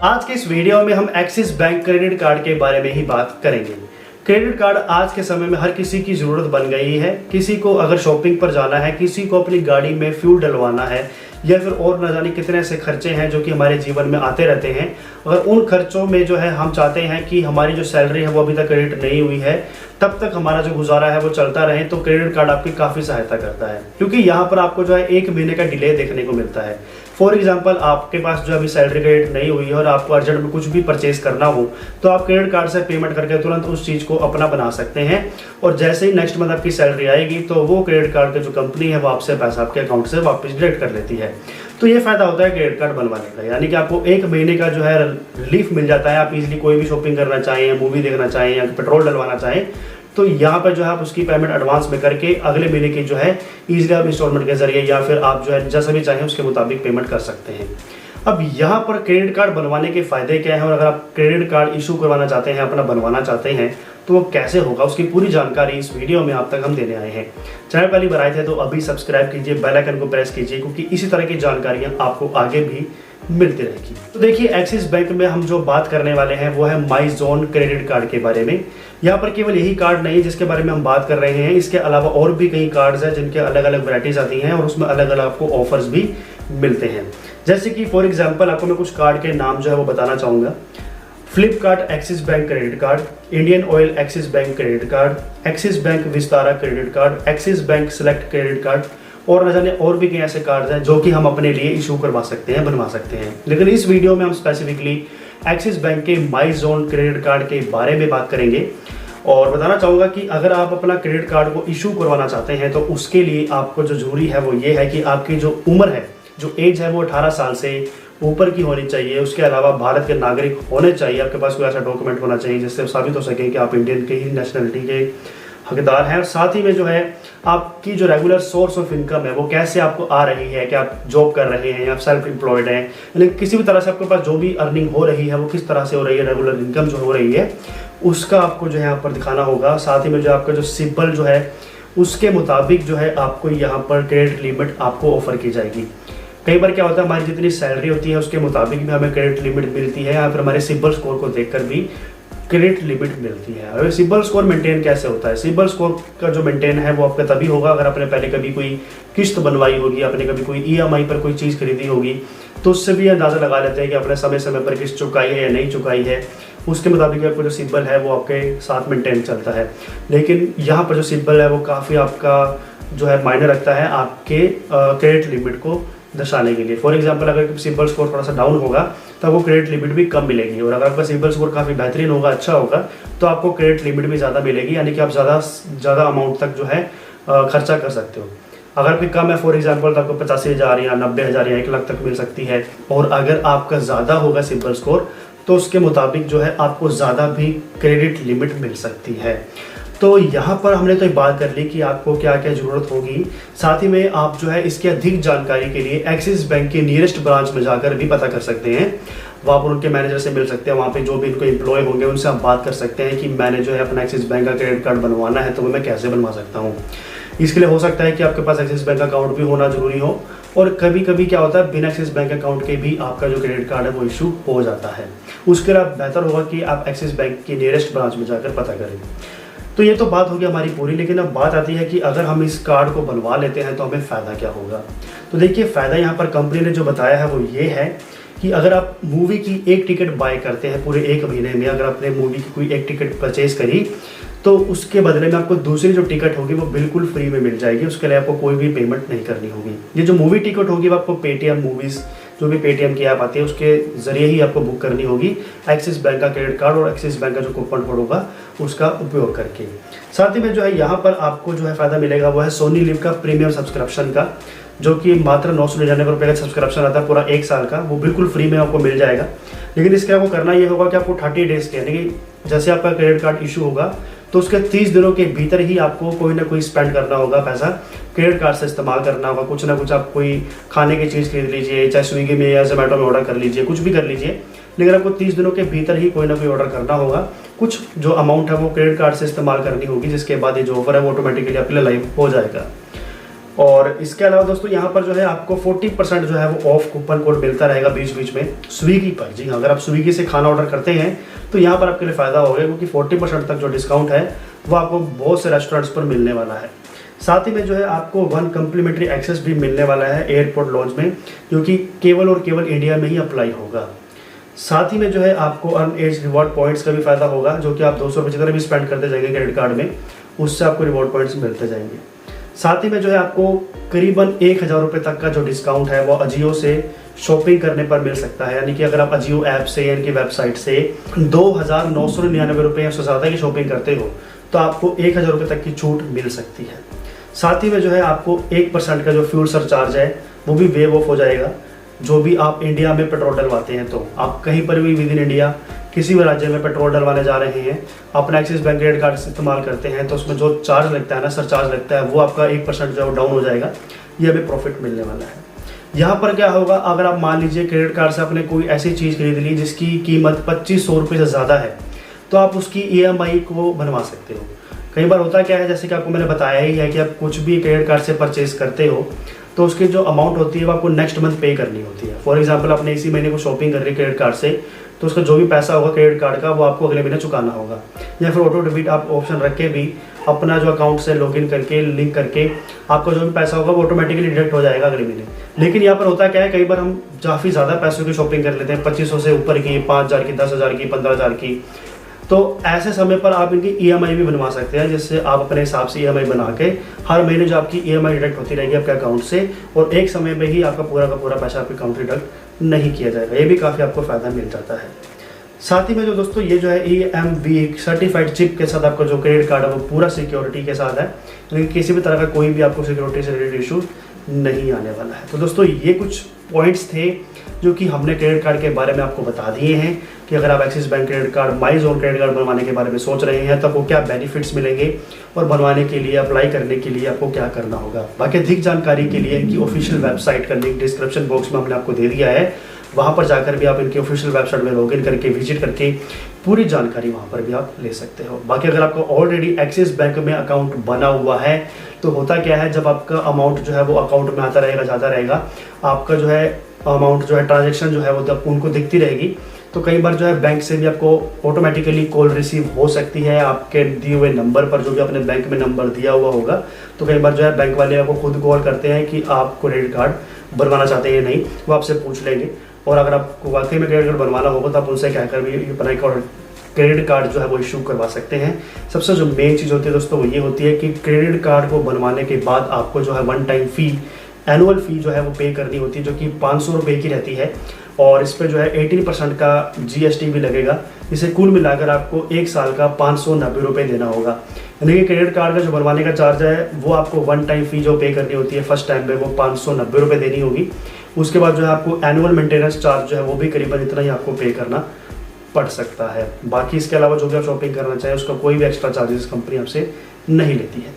आज के इस वीडियो में हम एक्सिस बैंक क्रेडिट कार्ड के बारे में ही बात करेंगे। क्रेडिट कार्ड आज के समय में हर किसी की ज़रूरत बन गई है। किसी को अगर शॉपिंग पर जाना है, किसी को अपनी गाड़ी में फ्यूल डलवाना है, या फिर और न जाने कितने ऐसे खर्चे हैं जो कि हमारे जीवन में आते रहते हैं। अगर उन खर्चों में जो है हम चाहते हैं कि हमारी जो सैलरी है वो अभी तक क्रेडिट नहीं हुई है, तब तक हमारा जो गुजारा है वो चलता रहे, तो क्रेडिट कार्ड आपकी काफ़ी सहायता करता है। क्योंकि यहाँ पर आपको जो है 1 महीने का डिले देखने को मिलता है। फॉर एग्जाम्पल, आपके पास जो अभी सैलरी क्रेडिट नहीं हुई है और आपको अर्जेंट में कुछ भी परचेज करना हो, तो आप क्रेडिट कार्ड से पेमेंट करके तुरंत उस चीज़ को अपना बना सकते हैं। और जैसे ही नेक्स्ट मंथ आपकी सैलरी आएगी तो वो क्रेडिट कार्ड की जो कंपनी है वो आपसे पैसा आपके अकाउंट से वापस डिडक्ट कर लेती है। तो ये फायदा होता है क्रेडिट कार्ड बनवाने का, यानी कि आपको 1 महीने का जो है रिलीफ मिल जाता है। आप इजीली कोई भी शॉपिंग करना चाहें, मूवी देखना चाहें या पेट्रोल डलवाना चाहें, तो यहाँ पर जो है आप उसकी पेमेंट एडवांस में करके अगले महीने की जो है इजीली आप इंस्टॉलमेंट के जरिए या फिर आप जो है जैसा भी चाहें उसके मुताबिक पेमेंट कर सकते हैं। अब यहाँ पर क्रेडिट कार्ड बनवाने के फायदे क्या हैं, और अगर आप क्रेडिट कार्ड इशू करवाना चाहते हैं, अपना बनवाना चाहते हैं, तो वो कैसे होगा, उसकी पूरी जानकारी इस वीडियो में आप तक हम देने आए हैं। चैनल पहली बार आए थे तो अभी सब्सक्राइब कीजिए, बेल आइकन को प्रेस कीजिए, क्योंकि इसी तरह की जानकारियाँ आपको आगे भी मिलती रहेगी। तो देखिए, एक्सिस बैंक में हम जो बात करने वाले हैं वो है माई जोन क्रेडिट कार्ड के बारे में। यहाँ पर केवल यही कार्ड नहीं है जिसके बारे में हम बात कर रहे हैं, इसके अलावा और भी कई कार्ड्स हैं जिनके अलग अलग वैराइटीज आती हैं और उसमें अलग अलग आपको ऑफर्स भी मिलते हैं। जैसे कि फॉर एग्जांपल आपको मैं कुछ कार्ड के नाम जो है वो बताना चाहूँगा। Flipkart axis bank credit card, Indian oil axis bank credit card, axis bank Vistara credit card, axis bank select credit card, और न जाने और भी कई ऐसे कार्ड हैं जो कि हम अपने लिए इशू करवा सकते हैं, बनवा सकते हैं। लेकिन इस वीडियो में हम स्पेसिफिकली एक्सिस बैंक के माई जोन क्रेडिट कार्ड के बारे में बात करेंगे। और बताना चाहूँगा कि अगर आप अपना क्रेडिट कार्ड को इशू करवाना चाहते हैं तो उसके लिए आपको जो जरूरी है वो ये है कि आपकी जो उम्र है, जो एज है, वो 18 साल से ऊपर की होनी चाहिए। उसके अलावा भारत के नागरिक होने चाहिए। आपके पास कोई ऐसा डॉक्यूमेंट होना चाहिए जिससे साबित हो सके कि आप इंडियन के ही नेशनलिटी के हकदार हैं। और साथ ही में जो है आपकी जो रेगुलर सोर्स ऑफ इनकम है वो कैसे आपको आ रही है, कि आप जॉब कर रहे हैं या सेल्फ एम्प्लॉयड हैं, यानी किसी भी तरह से आपके पास जो भी अर्निंग हो रही है वो किस तरह से हो रही है, रेगुलर इनकम जो हो रही है उसका आपको जो है यहाँ पर दिखाना होगा। साथ ही में जो आपका जो सिबिल जो है उसके मुताबिक जो है आपको यहाँ पर क्रेडिट लिमिट आपको ऑफर की जाएगी। कई बार क्या होता है, हमारी जितनी सैलरी होती है उसके मुताबिक भी हमें क्रेडिट लिमिट मिलती है, या फिर हमारे सिबिल स्कोर को देखकर भी क्रेडिट लिमिट मिलती है। और सिबिल स्कोर मेंटेन कैसे होता है? सिबिल स्कोर का जो मेंटेन है वो आपका तभी होगा अगर आपने पहले कभी कोई किस्त बनवाई होगी, आपने कभी कोई EMI पर कोई चीज़ खरीदी होगी, तो उससे भी अंदाज़ा लगा लेते हैं कि आपने समय समय पर किस्त चुकाई है या नहीं चुकाई है। उसके मुताबिक आपको जो सिबिल है वो आपके साथ मेंटेन चलता है। लेकिन यहाँ पर जो सिबिल है वो काफ़ी आपका जो है मायने रखता है आपके क्रेडिट लिमिट को दर्शाने के लिए। फॉर एग्जांपल, अगर सिबिल स्कोर थोड़ा सा डाउन होगा तो आपको क्रेडिट लिमिट भी कम मिलेगी, और अगर आपका सिबिल स्कोर काफ़ी बेहतरीन होगा, अच्छा होगा, तो आपको क्रेडिट लिमिट भी ज़्यादा मिलेगी, यानी कि आप ज़्यादा अमाउंट तक जो है खर्चा कर सकते हो। अगर आपकी कम है फॉर एग्जांपल तो आपको 85,000 या 90,000 या 1 लाख तक मिल सकती है। और अगर आपका ज़्यादा होगा सिबिल स्कोर तो उसके मुताबिक जो है आपको ज़्यादा भी क्रेडिट लिमिट मिल सकती है। तो यहाँ पर हमने तो एक बात कर ली कि आपको क्या क्या ज़रूरत होगी। साथ ही में आप जो है इसकी अधिक जानकारी के लिए एक्सिस बैंक के नियरेस्ट ब्रांच में जाकर भी पता कर सकते हैं। वहाँ पर उनके मैनेजर से मिल सकते हैं, वहाँ पे जो भी इनको एम्प्लॉय होंगे उनसे आप बात कर सकते हैं कि मैंने जो है अपना एक्सिस बैंक का क्रेडिट कार्ड बनवाना है, तो वो मैं कैसे बनवा सकता हूँ। इसके लिए हो सकता है कि आपके पास एक्सिस बैंक अकाउंट भी होना जरूरी हो, और कभी कभी क्या होता है बिना एक्सिस बैंक अकाउंट के भी आपका जो क्रेडिट कार्ड है वो इशू हो जाता है। उसके लिए बेहतर होगा कि आप एक्सिस बैंक की नियरेस्ट ब्रांच में जाकर पता करें। तो ये तो बात होगी हमारी पूरी, लेकिन अब बात आती है कि अगर हम इस कार्ड को बनवा लेते हैं तो हमें फ़ायदा क्या होगा। तो देखिए, फ़ायदा यहाँ पर कंपनी ने जो बताया है वो ये है कि अगर आप मूवी की एक टिकट बाय करते हैं पूरे 1 महीने में, अगर आपने मूवी की कोई एक टिकट परचेज करी तो उसके बदले में आपको दूसरी जो टिकट होगी वो बिल्कुल फ्री में मिल जाएगी। उसके लिए आपको कोई भी पेमेंट नहीं करनी होगी। ये जो मूवी टिकट होगी वो आपको पेटीएम मूवीज़, जो भी पेटीएम की ऐप आती है उसके ज़रिए ही आपको बुक करनी होगी, एक्सिस बैंक का क्रेडिट कार्ड और एक्सिस बैंक का जो कूपन कोड होगा उसका उपयोग करके। साथ ही में जो है यहाँ पर आपको जो है फ़ायदा मिलेगा वो है सोनी लिव का प्रीमियम सब्सक्रिप्शन का, जो कि मात्र 999 रुपये का सब्सक्रिप्शन आता है पूरा 1 साल का, वो बिल्कुल फ्री में आपको मिल जाएगा। लेकिन इसके आपको करना ये होगा कि आपको 30 डेज़ के, यानी कि जैसे आपका क्रेडिट कार्ड इशू होगा तो उसके 30 दिनों के भीतर ही आपको कोई ना कोई स्पेंड करना होगा, पैसा क्रेडिट कार्ड से इस्तेमाल करना होगा। कुछ ना कुछ आप कोई खाने की चीज़ खरीद लीजिए, चाहे स्विगी में या जोमेटो में ऑर्डर कर लीजिए, कुछ भी कर लीजिए, लेकिन आपको 30 दिनों के भीतर ही कोई ना कोई ऑर्डर करना होगा। कुछ जो अमाउंट है वो क्रेडिट कार्ड से इस्तेमाल करनी होगी, जिसके बाद ये जो ऑफर है वो ऑटोमेटिकली आपके लिए लाइव हो जाएगा। और इसके अलावा दोस्तों यहाँ पर जो है आपको 40% जो है वो ऑफ कूपन कोड मिलता रहेगा बीच बीच में स्विगी पर। जी हाँ, अगर आप स्विगी से खाना ऑर्डर करते हैं तो यहाँ पर आपके लिए फ़ायदा होगा, क्योंकि 40% तक जो डिस्काउंट है वो आपको बहुत से रेस्टोरेंट्स पर मिलने वाला है। साथ ही में जो है आपको 1 कम्प्लीमेंट्री एक्सेस भी मिलने वाला है एयरपोर्ट लॉन्च में, जो कि केवल और केवल इंडिया में ही अप्लाई होगा। साथ ही में जो है आपको अर्न एज रिवॉर्ड पॉइंट्स का भी फायदा होगा, जो कि आप 200 रुपये जितना भी स्पेंड करते जाएंगे क्रेडिट कार्ड में, उससे आपको रिवॉर्ड पॉइंट्स मिलते जाएंगे। साथ ही में जो है आपको करीबन 1000 रुपये तक का जो डिस्काउंट है वो अजियो से शॉपिंग करने पर मिल सकता है। यानी कि अगर आप अजियो ऐप से यानी कि वेबसाइट से 2999 रुपये या उससे ज़्यादा की शॉपिंग करते हो तो आपको 1000 रुपये तक की छूट मिल सकती है। साथ ही में जो है आपको 1% का जो फ्यूल सरचार्ज है वो भी वेव ऑफ हो जाएगा, जो भी आप इंडिया में पेट्रोल डलवाते हैं। तो आप कहीं पर भी विद इन इंडिया किसी भी राज्य में पेट्रोल डलवाने जा रहे हैं, अपना एक्सिस बैंक क्रेडिट कार्ड इस्तेमाल करते हैं, तो उसमें जो चार्ज लगता है ना, सरचार्ज लगता है, वो आपका 1% जो है डाउन हो जाएगा। ये हमें प्रॉफिट मिलने वाला है। यहाँ पर क्या होगा, अगर आप मान लीजिए क्रेडिट कार्ड से आपने कोई ऐसी चीज़ खरीद ली जिसकी कीमत 2500 रुपये से ज़्यादा है, तो आप उसकी EMI को बनवा सकते हो। कई बार होता क्या है, जैसे कि आपको मैंने बताया ही है कि आप कुछ भी क्रेडिट कार्ड से परचेज करते हो तो उसकी जो अमाउंट होती है वो आपको नेक्स्ट मंथ पे करनी होती है। फॉर एग्जांपल आपने इसी महीने को शॉपिंग कर रही क्रेडिट कार्ड से, तो उसका जो भी पैसा होगा क्रेडिट कार्ड का वो आपको अगले महीने चुकाना होगा। या फिर ऑटो डेबिट आप ऑप्शन रख के भी अपना जो अकाउंट से लॉगिन करके लिंक करके आपका जो भी पैसा होगा वो ऑटोमेटिकली डिडक्ट हो जाएगा अगले महीने। लेकिन यहाँ पर होता क्या है, कई बार हम काफ़ी ज़्यादा पैसों की शॉपिंग कर लेते हैं, 2500 से ऊपर की, 5000 की, 10,000 की, 15,000 की। तो ऐसे समय पर आप इनकी EMI भी बनवा सकते हैं, जिससे आप अपने हिसाब से EMI बना के हर महीने जो आपकी EMI डिडक्ट होती रहेगी आपके अकाउंट से, और एक समय में ही आपका पूरा का पूरा पैसा आपके अकाउंट डिडक्ट नहीं किया जाएगा। ये भी काफ़ी आपको फ़ायदा मिल जाता है। साथ ही में जो दोस्तों ये जो है EMV सर्टिफाइड चिप के साथ आपका जो क्रेडिट कार्ड है वो पूरा सिक्योरिटी के साथ है, लेकिन किसी भी तरह का कोई भी आपको सिक्योरिटी से रिलेटेड इशू नहीं आने वाला है। तो दोस्तों ये कुछ पॉइंट्स थे जो कि हमने क्रेडिट कार्ड के बारे में आपको बता दिए हैं कि अगर आप axis bank credit card, my zone credit card बनवाने के बारे में सोच रहे हैं तो आपको क्या बेनिफिट्स मिलेंगे और बनवाने के लिए, अप्लाई करने के लिए आपको क्या करना होगा। बाकी अधिक जानकारी के लिए इनकी ऑफिशियल वेबसाइट का लिंक डिस्क्रिप्शन बॉक्स में हमने आपको दे दिया है, वहाँ पर जाकर भी आप इनकी ऑफिशियल वेबसाइट में लॉगिन करके विजिट करके पूरी जानकारी वहाँ पर भी आप ले सकते हो। बाकी अगर आपको ऑलरेडी एक्सिस बैंक में अकाउंट बना हुआ है तो होता क्या है, जब आपका अमाउंट जो है वो अकाउंट में आता रहेगा, जाता रहेगा, आपका जो है अमाउंट जो है ट्रांजेक्शन जो है वो जब उनको दिखती रहेगी, तो कई बार जो है बैंक से भी आपको ऑटोमेटिकली कॉल रिसीव हो सकती है आपके दिए हुए नंबर पर, जो भी अपने बैंक में नंबर दिया हुआ होगा। तो कई बार जो है बैंक वाले आपको खुद कॉल करते हैं कि आप क्रेडिट कार्ड बनवाना चाहते हैं या नहीं, वो आपसे पूछ लेंगे। और अगर आपको वाकई में क्रेडिट कार्ड बनवाना होगा तो आप उनसे कहकर भी अपना क्रेडिट कार्ड जो है वो इशू करवा सकते हैं। सबसे जो मेन चीज़ होती है दोस्तों वो ये होती है कि क्रेडिट कार्ड को बनवाने के बाद आपको जो है 1 टाइम फ़ी, एनुअल फ़ी जो है वो पे करनी होती है, जो कि 500 रुपये की रहती है, और इस पर जो है 18% का GST भी लगेगा। इसे कुल मिलाकर आपको 1 साल का 590 रुपये देना होगा। यानी कि क्रेडिट कार्ड का जो बनवाने का चार्ज है वो आपको 1 टाइम फ़ी जो पे करनी होती है फर्स्ट टाइम में, वो 590 रुपये देनी होगी। उसके बाद जो है आपको एनुअल मेंटेनेंस चार्ज जो है वो भी करीबन इतना ही आपको पे करना पड़ सकता है। बाकी इसके अलावा जो भी आप शॉपिंग करना चाहें उसका कोई भी एक्स्ट्रा चार्जेस कंपनी आपसे नहीं लेती है।